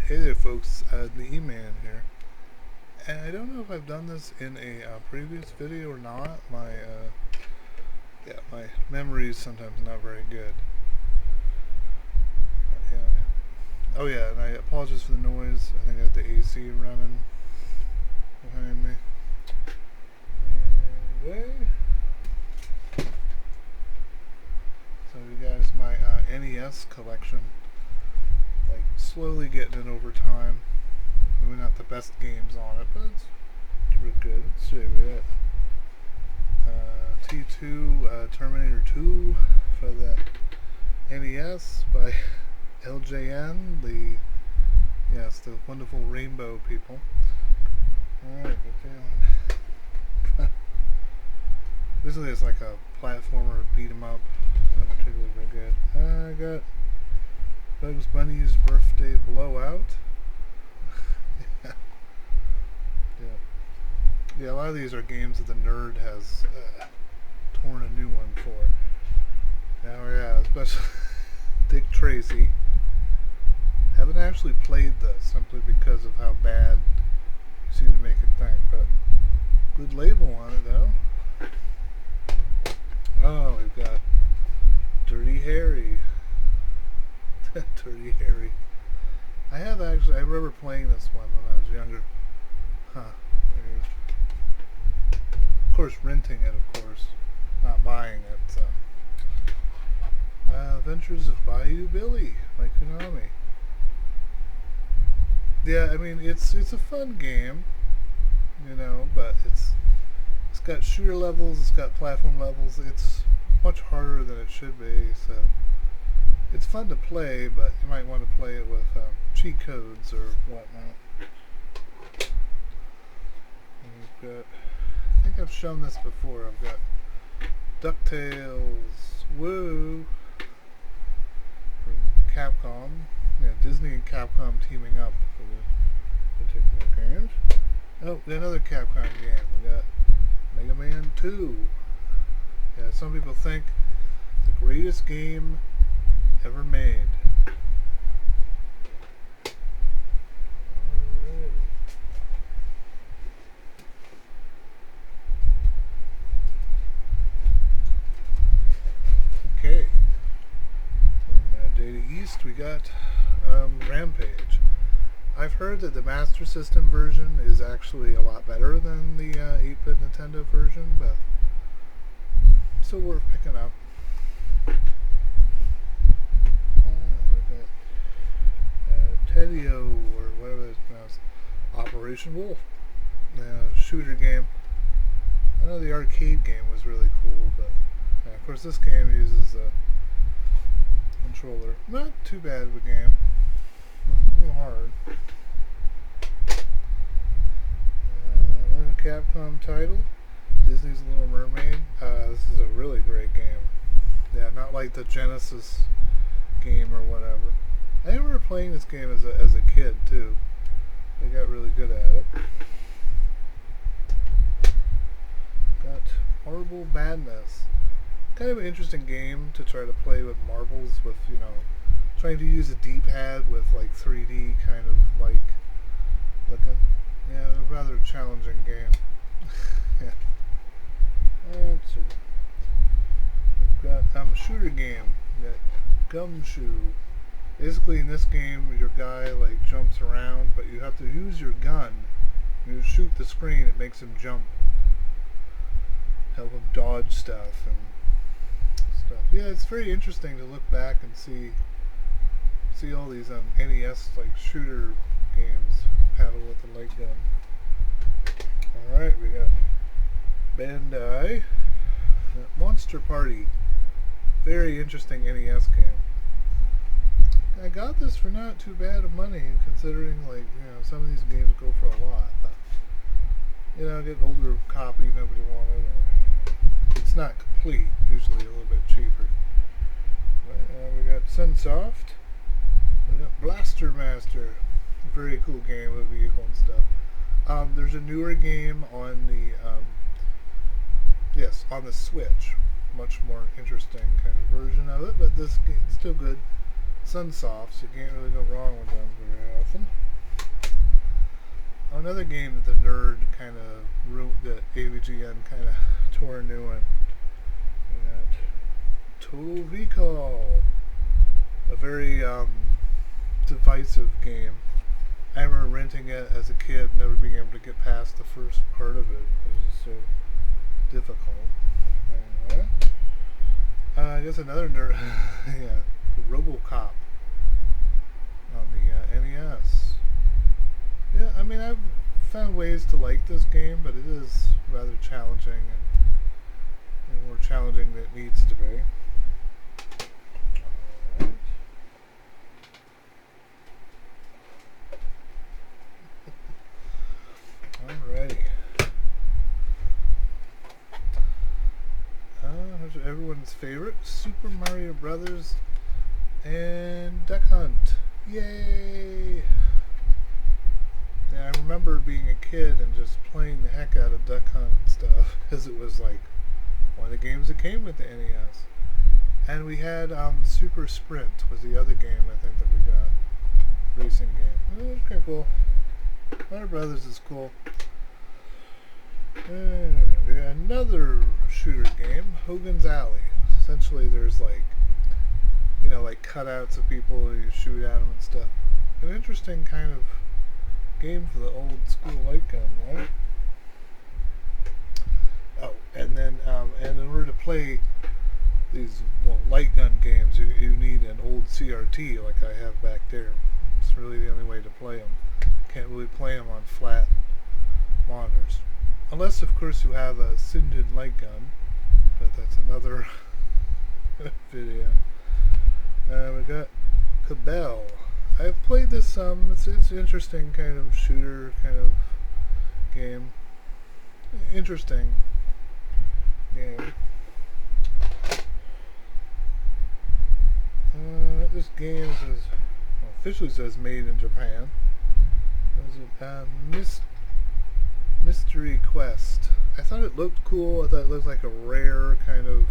Hey there folks, the E-Man here. And I don't know if I've done this in a previous video or not. My memory is sometimes not very good. Oh yeah, and I apologize for the noise. I think I have the AC running behind me. Anyway. So you guys, my NES collection, like slowly getting it over time. Maybe not the best games on it, but it's pretty good. Let's see, we got T2, Terminator 2 for the NES by LJN, the wonderful Rainbow people. Alright, good feeling. Basically it's like a platformer beat 'em up. Not particularly very good. I got Bugs Bunny's Birthday Blowout. Yeah, a lot of these are games that the nerd has torn a new one for. Now, yeah, especially Dick Tracy. Haven't actually played this simply because of how bad you seem to make it think, but good label on it though. Oh, we've got Dirty Harry. Dirty Harry. I remember playing this one when I was younger. Huh. Of course, renting it, of course. Not buying it, so. Adventures of Bayou Billy by Konami. Yeah, I mean, it's a fun game, you know, but it's got shooter levels, it's got platform levels, it's much harder than it should be, so it's fun to play, but you might want to play it with cheat codes or whatnot. We've got, I think I've shown this before, I've got DuckTales, woo, from Capcom. Yeah, Disney and Capcom teaming up for the particular games. Oh, another Capcom game. We got Mega Man 2. Yeah, some people think the greatest game ever made. Okay. From Data East, we got Rampage. I've heard that the Master System version is actually a lot better than the 8-bit Nintendo version, but still worth picking up. Tedio, or whatever it's pronounced, Operation Wolf, shooter game. I know the arcade game was really cool, but of course this game uses a controller. Not too bad of a game. A little hard. Another Capcom title, Disney's Little Mermaid. This is a really great game. Yeah, not like the Genesis game or whatever. I remember playing this game as a kid too. I got really good at it. Got Marble Madness. Kind of an interesting game to try to play with marbles, with, you know, trying to use a D-pad with like 3D kind of like looking. Yeah, a rather challenging game. Yeah. Let's see. We've got a shooter game. We got Gumshoe. Basically, in this game, your guy like jumps around, but you have to use your gun. When you shoot the screen, it makes him jump. Help him dodge stuff and stuff. Yeah, it's very interesting to look back and see all these NES like shooter games paddle with the light gun. All right, we got Bandai Monster Party. Very interesting NES game. I got this for not too bad of money, considering, like, you know, some of these games go for a lot. But, you know, get an older copy nobody wanted, or it's not complete. Usually a little bit cheaper. But, we got Sunsoft. We got Blaster Master. Very cool game with a vehicle and stuff. There's a newer game on the on the Switch. Much more interesting kind of version of it, but this game's still good. Sunsoft, so you can't really go wrong with them very nothing. Another game that the nerd kind of that AVGN kind of tore a new one. We got Total Recall, a very divisive game. I remember renting it as a kid, never being able to get past the first part of it. It was just so difficult. Anyway, I guess another nerd, yeah, RoboCop on the NES. Yeah, I mean, I've found ways to like this game, but it is rather challenging and more challenging than it needs to be. Alrighty. Everyone's favorite, Super Mario Brothers and Duck Hunt. Yay! Yeah, I remember being a kid and just playing the heck out of Duck Hunt stuff, because it was like one of the games that came with the NES. And we had Super Sprint was the other game I think that we got. Racing game. Oh, it's kind of cool. Mario Brothers is cool. We got another shooter game, Hogan's Alley. Essentially there's like, you know, like cutouts of people who you shoot at them and stuff. An interesting kind of game for the old school light gun, right? Oh, and then and in order to play these light gun games, you need an old CRT like I have back there. It's really the only way to play them. Can't really play them on flat monitors, unless of course you have a Sinden light gun, but that's another video. We got Cabell. I've played this some. It's an interesting kind of shooter kind of game. Interesting game. This game says, officially says made in Japan. Mystery Quest. I thought it looked cool. I thought it looked like a rare kind of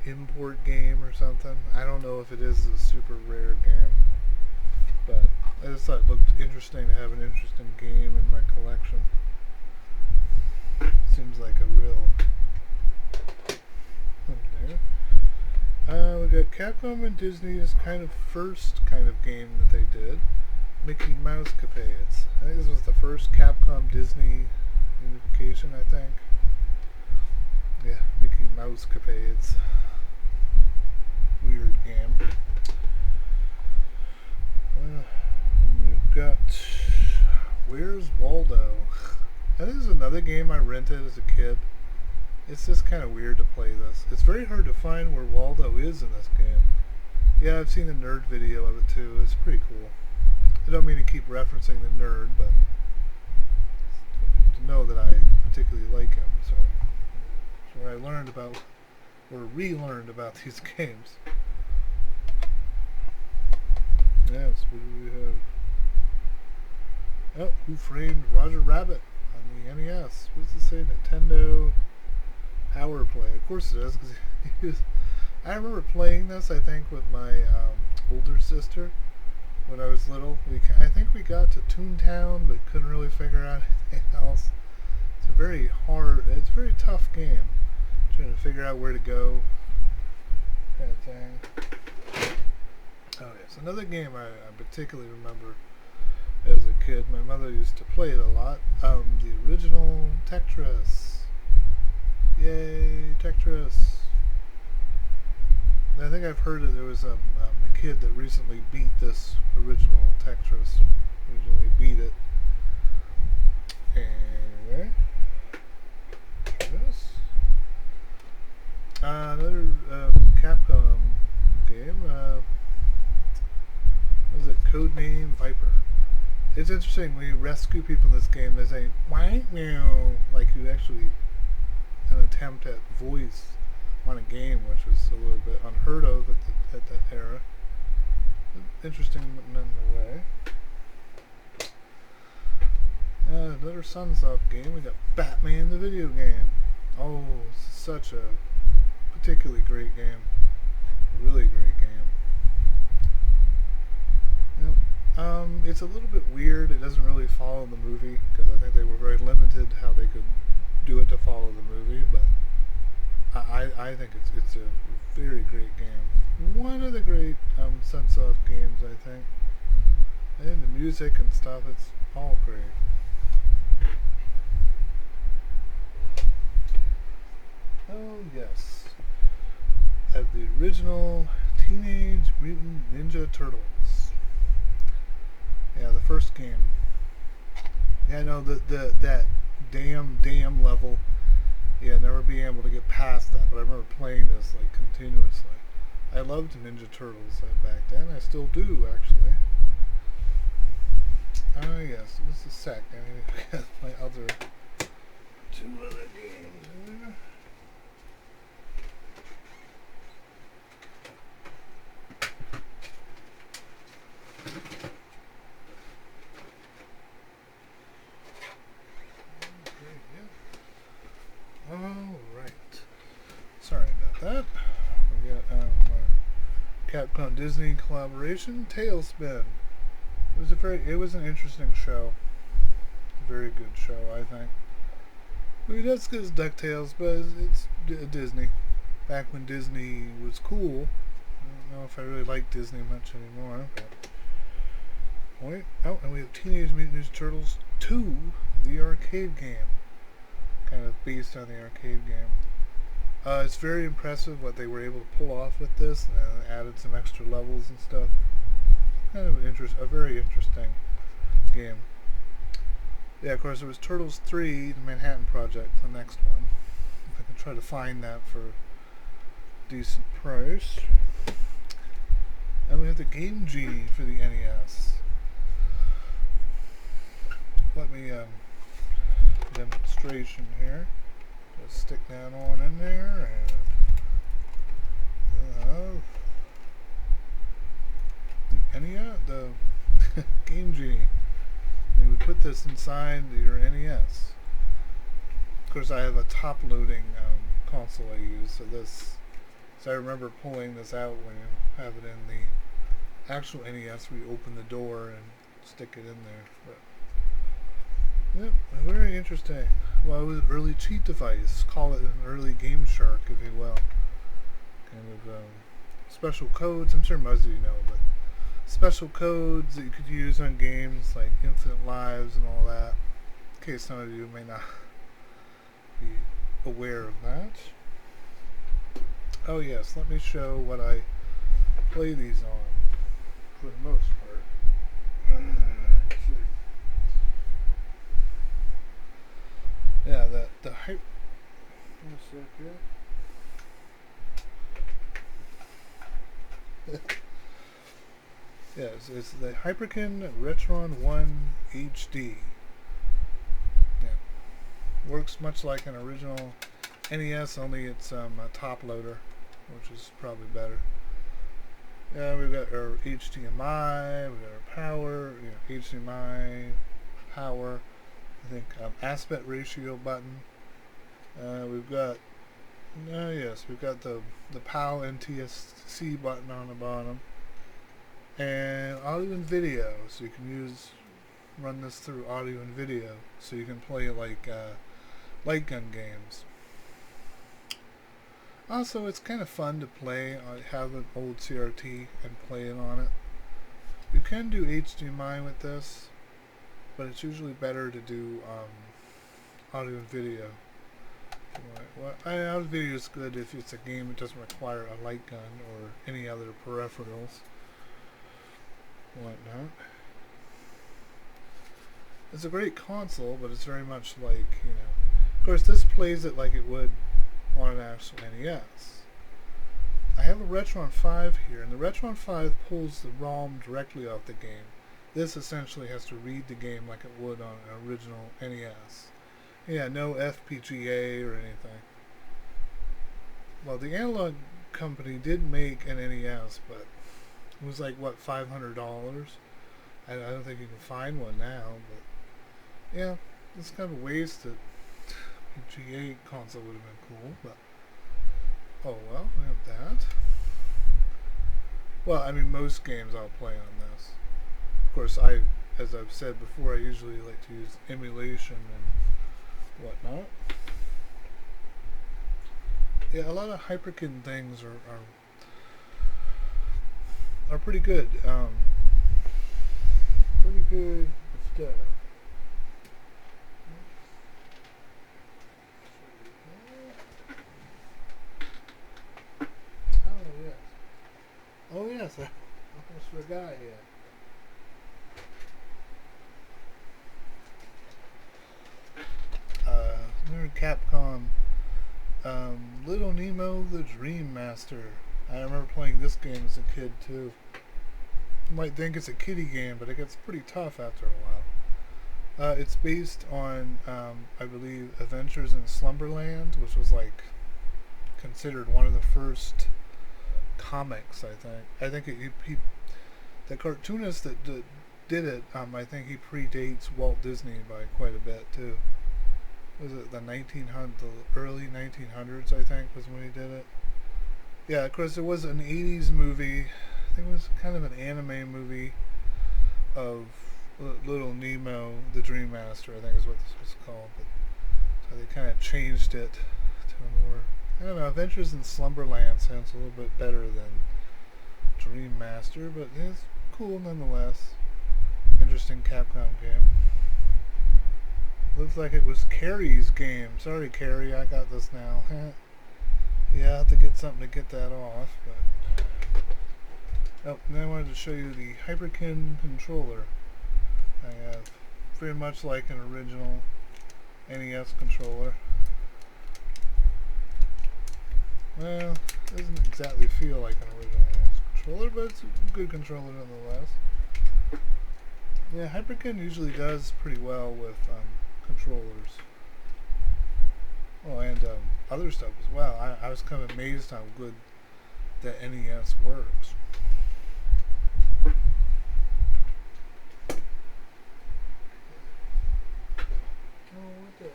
import game or something. I don't know if it is a super rare game, but I just thought it looked interesting to have an interesting game in my collection. Seems like a real there. We got Capcom and Disney's kind of first kind of game that they did, Mickey Mouse Capades. I think this was the first Capcom Disney unification, I think. Yeah, Mickey Mouse Capades. Weird game. We've got Where's Waldo? I think this is another game I rented as a kid. It's just kind of weird to play this. It's very hard to find where Waldo is in this game. Yeah, I've seen a nerd video of it too. It's pretty cool. I don't mean to keep referencing the nerd, but to know that I particularly like him. So where I learned about, or relearned about these games. Yes, what do we have? Oh, Who Framed Roger Rabbit on the NES. What does it say? Nintendo Power Play. Of course it is, because I remember playing this, I think, with my older sister when I was little. I think we got to Toontown, but couldn't really figure out anything else. It's a very tough game. Trying to figure out where to go, kind of thing. Oh yes, another game I particularly remember as a kid. My mother used to play it a lot. The original Tetris. Yay, Tetris. I think I've heard that there was a kid that recently beat this original Tetris. Originally beat it. Anyway. Yes. Another Capcom game. What is it? Codename Viper. It's interesting when you rescue people in this game. They say "wah meow," like you actually an attempt at voice on a game, which was a little bit unheard of at that era. Interesting, but none the way. Another Sunsoft game. We got Batman the video game. Oh, such a particularly great game. A really great game. It's a little bit weird. It doesn't really follow the movie because I think they were very limited how they could do it to follow the movie. But I think it's a very great game. One of the great Sunsoft games, I think. And the music and stuff, it's all great. Oh yes, at the original Teenage Mutant Ninja Turtles. Yeah, the first game. Yeah, no, that damn level. Yeah, never being able to get past that. But I remember playing this like continuously. I loved Ninja Turtles back then. I still do, actually. Ah, yes. Just a sec. I need to get my other two other games here. Alright. Sorry about that. We got Capcom Disney collaboration, Tailspin. It was an interesting show. Very good show, I think. I mean, that's good as DuckTales, but it's Disney. Back when Disney was cool. I don't know if I really like Disney much anymore, but wait. Oh, and we have Teenage Mutant Ninja Turtles 2, the arcade game. Kind of based on the arcade game. It's very impressive what they were able to pull off with this, and added some extra levels and stuff. Kind of a very interesting game. Yeah, of course, there was Turtles 3, the Manhattan Project, the next one. If I can try to find that for a decent price. And we have the Game Genie for the NES. Let me, demonstration here. Just stick that on in there, and the Game Genie. And you would put this inside your NES. Of course, I have a top-loading console I use, so I remember pulling this out when you have it in the actual NES, where you open the door and stick it in there. But, yep, very interesting. Well, it was an early cheat device. Call it an early Game Shark, if you will. Kind of special codes. I'm sure most of you know, but special codes that you could use on games like Infinite Lives and all that. In case some of you may not be aware of that. Oh yes, let me show what I play these on for the most part. Yeah, the hype. One sec here. Yes, it's the Hyperkin Retron 1 HD. Yeah, works much like an original NES, only it's a top loader, which is probably better. Yeah, we've got our HDMI, we've got our power, HDMI, power. I think aspect ratio button. We've got we've got the PAL NTSC button on the bottom, and audio and video. So you can run this through audio and video, so you can play it like light gun games. Also, it's kind of fun to play. Have an old CRT and play it on it. You can do HDMI with this, but it's usually better to do audio and video. Well, audio and video is good if it's a game that doesn't require a light gun or any other peripherals. Whatnot. It's a great console, but it's very much like, of course this plays it like it would on an actual NES. I have a Retron 5 here, and the Retron 5 pulls the ROM directly off the game. This essentially has to read the game like it would on an original NES. Yeah, no FPGA or anything. Well, the Analog Company did make an NES, but it was like, what, $500? I don't think you can find one now, but yeah, it's kind of a waste. That FPGA console would have been cool, but oh well, we have that. Well, I mean, most games I'll play on this. course, as I've said before, I usually like to use emulation and whatnot. Yeah, a lot of Hyperkin things are pretty good. Pretty good stuff. Oh yes, I almost forgot. Yeah. Remember Capcom, Little Nemo the Dream Master. I remember playing this game as a kid too. You might think it's a kiddie game, but it gets pretty tough after a while. It's based on, I believe, Adventures in Slumberland, which was like considered one of the first comics. I think the cartoonist that did it. I think he predates Walt Disney by quite a bit too. Was it the early 1900s? I think was when he did it. Yeah, of course, it was an 80s movie. I think it was kind of an anime movie of Little Nemo, the Dream Master, I think is what this was called. But, so they kind of changed it to a more, I don't know, Adventures in Slumberland sounds a little bit better than Dream Master, but it's cool nonetheless. Interesting Capcom game. Looks like it was Carrie's game. Sorry, Carrie, I got this now. Yeah, I have to get something to get that off. But oh, and I wanted to show you the Hyperkin controller. I have very much like an original NES controller. Well, it doesn't exactly feel like an original NES controller, but it's a good controller nonetheless. Yeah, Hyperkin usually does pretty well with controllers. Oh, and other stuff as well. I was kind of amazed how good the NES works. Oh, what the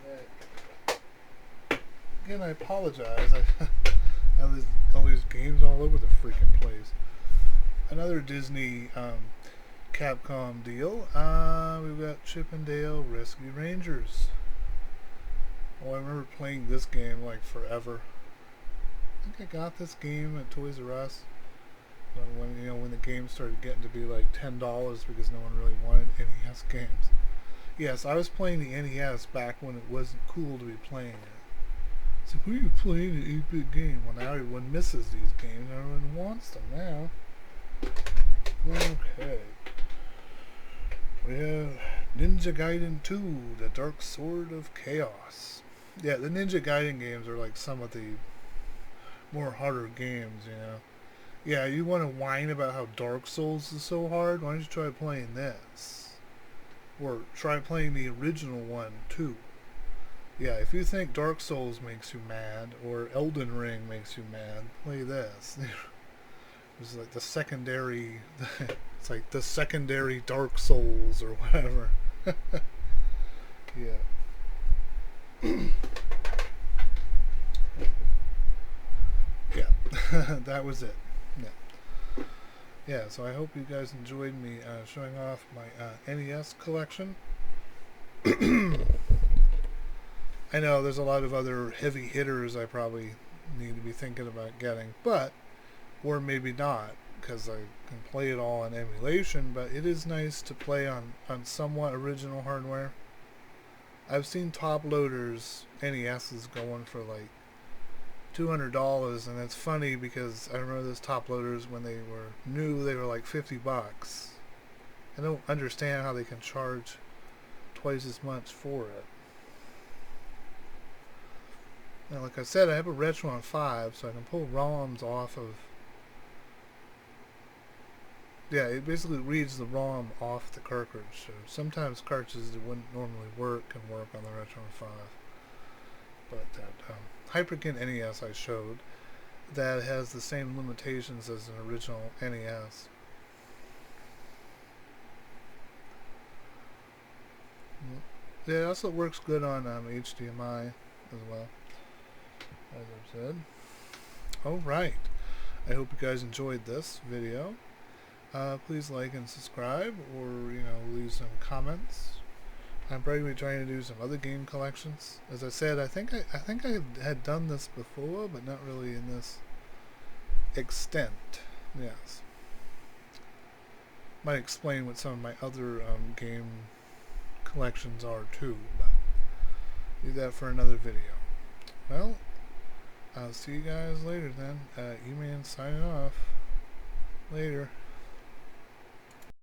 heck? Again, I apologize. I have all these games all over the freaking place. Another Disney Capcom deal. We've got Chip and Dale Rescue Rangers. Oh, I remember playing this game like forever. I think I got this game at Toys R Us when the game started getting to be like $10 because no one really wanted NES games. Yes, I was playing the NES back when it wasn't cool to be playing it. So who are you playing an 8-bit game? Well, now everyone misses these games. Everyone wants them now. Okay. We have Ninja Gaiden 2, The Dark Sword of Chaos. Yeah, the Ninja Gaiden games are like some of the more harder games, you know. Yeah, you want to whine about how Dark Souls is so hard? Why don't you try playing this? Or try playing the original one, too. Yeah, if you think Dark Souls makes you mad, or Elden Ring makes you mad, play this. It's like the secondary... It's like the secondary Dark Souls, or whatever. Yeah. Yeah, that was it. Yeah. Yeah, so I hope you guys enjoyed me showing off my NES collection. I know there's a lot of other heavy hitters I probably need to be thinking about getting, but, or maybe not, because I can play it all on emulation, but it is nice to play on somewhat original hardware. I've seen top loaders NESs going for like $200, and it's funny because I remember those top loaders when they were new, they were like $50. I don't understand how they can charge twice as much for it. Now, like I said, I have a Retron 5, so I can pull ROMs off of... Yeah, it basically reads the ROM off the cartridge, so sometimes cartridges that wouldn't normally work can work on the Retron 5. But that Hyperkin NES I showed, that has the same limitations as an original NES. Yeah, it also works good on HDMI as well, as I've said. Alright, I hope you guys enjoyed this video. please like and subscribe, or leave some comments. I'm probably gonna be trying to do some other game collections. As I said, I think I had done this before, but not really in this extent. Yes, might explain what some of my other game collections are too, but do that for another video. Well, I'll see you guys later then. E-Man signing off. Later.